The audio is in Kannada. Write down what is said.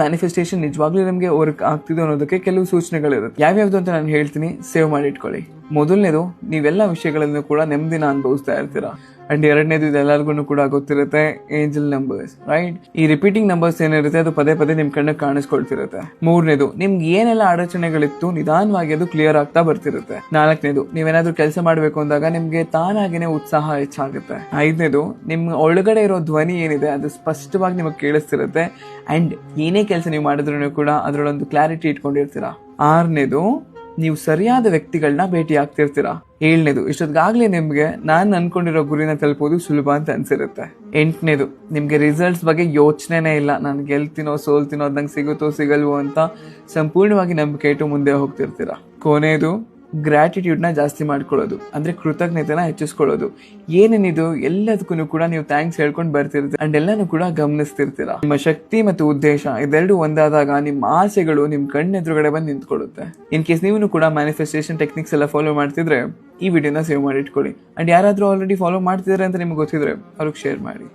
ಮ್ಯಾನಿಫೆಸ್ಟೇಷನ್ ನಿಜವಾಗ್ಲೂ ನಮಗೆ ವರ್ಕ್ ಆಗ್ತಿದೆ ಅನ್ನೋದಕ್ಕೆ ಕೆಲವು ಸೂಚನೆಗಳಿರುತ್ತೆ. ಯಾವ್ಯಾವ್ದು ಅಂತ ನಾನು ಹೇಳ್ತೀನಿ, ಸೇವ್ ಮಾಡಿ ಇಟ್ಕೊಳ್ಳಿ. ಮೊದಲನೇದು, ನೀವೆಲ್ಲ ವಿಷಯಗಳನ್ನು ಕೂಡ ನೆಮ್ಮದಿನ ಅನುಭವಿಸ್ತಾ ಇರ್ತೀರಾ. ಅಂಡ್ ಎರಡನೇದು, ಇದೆಲ್ಲರಿಗೂ ಕೂಡ ಗೊತ್ತಿರುತ್ತೆ, ಏಂಜಲ್ ನಂಬರ್ಸ್, ರೈಟ್? ಈ ರಿಪೀಟಿಂಗ್ ನಂಬರ್ಸ್ ಏನಿರುತ್ತೆ ಅದು ಪದೇ ಪದೇ ನಿಮ್ ಕಣ್ಣಿಗೆ ಕಾಣಿಸ್ಕೊಳ್ತಿರುತ್ತೆ. ಮೂರನೇದು, ನಿಮ್ಗೆ ಏನೆಲ್ಲ ಅಡಚಣೆಗಳಿತ್ತು ನಿಧಾನವಾಗಿ ಅದು ಕ್ಲಿಯರ್ ಆಗ್ತಾ ಬರ್ತಿರುತ್ತೆ. ನಾಲ್ಕನೇದು, ನೀವೇನಾದ್ರೂ ಕೆಲಸ ಮಾಡ್ಬೇಕು ಅಂದಾಗ ನಿಮ್ಗೆ ತಾನಾಗಿನೇ ಉತ್ಸಾಹ ಹೆಚ್ಚಾಗುತ್ತೆ. ಐದನೇದು, ನಿಮ್ ಒಳಗಡೆ ಇರೋ ಧ್ವನಿ ಏನಿದೆ ಅದು ಸ್ಪಷ್ಟವಾಗಿ ನಿಮಗೆ ಕೇಳಿಸ್ತಿರುತ್ತೆ. ಅಂಡ್ ಏನೇ ಕೆಲಸ ನೀವು ಮಾಡಿದ್ರು ಕೂಡ ಅದರಲ್ಲೊಂದು ಕ್ಲಾರಿಟಿ ಇಟ್ಕೊಂಡಿರ್ತೀರಾ. ಆರನೇದು, ನೀವು ಸರಿಯಾದ ವ್ಯಕ್ತಿಗಳನ್ನ ಭೇಟಿ ಆಗ್ತಿರ್ತೀರಾ. ಏಳನೇದು, ಇಷ್ಟೊತ್ತಿಗಾಗ್ಲೇ ನಿಮ್ಗೆ ನಾನು ಅನ್ಕೊಂಡಿರೋ ಗುರಿನ ತಲುಪೋದು ಸುಲಭ ಅಂತ ಅನ್ಸಿರುತ್ತೆ. ಎಂಟನೇದು, ನಿಮ್ಗೆ ರಿಸಲ್ಟ್ಸ್ ಬಗ್ಗೆ ಯೋಚನೆನೇ ಇಲ್ಲ, ನಾನು ಗೆಲ್ತೀನೋ ಸೋಲ್ತೀನೋ ಅದ್ ನಂಗೆ ಸಿಗುತ್ತೋ ಸಿಗಲ್ವೋ ಅಂತ ಸಂಪೂರ್ಣವಾಗಿ ನಂಬಿಕೆ ಇಟ್ಟು ಮುಂದೆ ಹೋಗ್ತಿರ್ತೀರಾ. ಕೊನೆಯದು, ಗ್ರಾಟಿಟ್ಯೂಡ್ನ ಜಾಸ್ತಿ ಮಾಡ್ಕೊಳ್ಳೋದು, ಅಂದ್ರೆ ಕೃತಜ್ಞತೆನ ಹೆಚ್ಚಿಸ್ಕೊಳ್ಳೋದು. ಏನೇನಿದು ಎಲ್ಲದಕ್ಕೂ ಕೂಡ ನೀವು ಥ್ಯಾಂಕ್ಸ್ ಹೇಳ್ಕೊಂಡು ಬರ್ತಿರ್ತೀರ ಅಂಡ್ ಎಲ್ಲಾನು ಕೂಡ ಗಮನಿಸ್ತಿರ್ತೀರಾ. ನಿಮ್ಮ ಶಕ್ತಿ ಮತ್ತು ಉದ್ದೇಶ ಇದೆರಡು ಒಂದಾದಾಗ ನಿಮ್ಮ ಆಸೆಗಳು ನಿಮ್ ಕಣ್ಣೆದುರುಗಡೆ ಬಂದು ನಿಂತ್ಕೊಳ್ಳುತ್ತೆ. ಇನ್ ಕೇಸ್ ನೀವು ಕೂಡ ಮ್ಯಾನಿಫೆಸ್ಟೇಷನ್ ಟೆಕ್ನಿಕ್ಸ್ ಎಲ್ಲ ಫಾಲೋ ಮಾಡ್ತಿದ್ರೆ ಈ ವಿಡಿಯೋನ ಸೇವ್ ಮಾಡಿ ಇಟ್ಕೊಳ್ಳಿ. ಅಂಡ್ ಯಾರಾದ್ರೂ ಆಲ್ರೆಡಿ ಫಾಲೋ ಮಾಡ್ತಿದ್ರೆ ಅಂತ ನಿಮ್ಗೆ ಗೊತ್ತಿದ್ರೆ ಅವ್ರಿಗೆ ಶೇರ್ ಮಾಡಿ.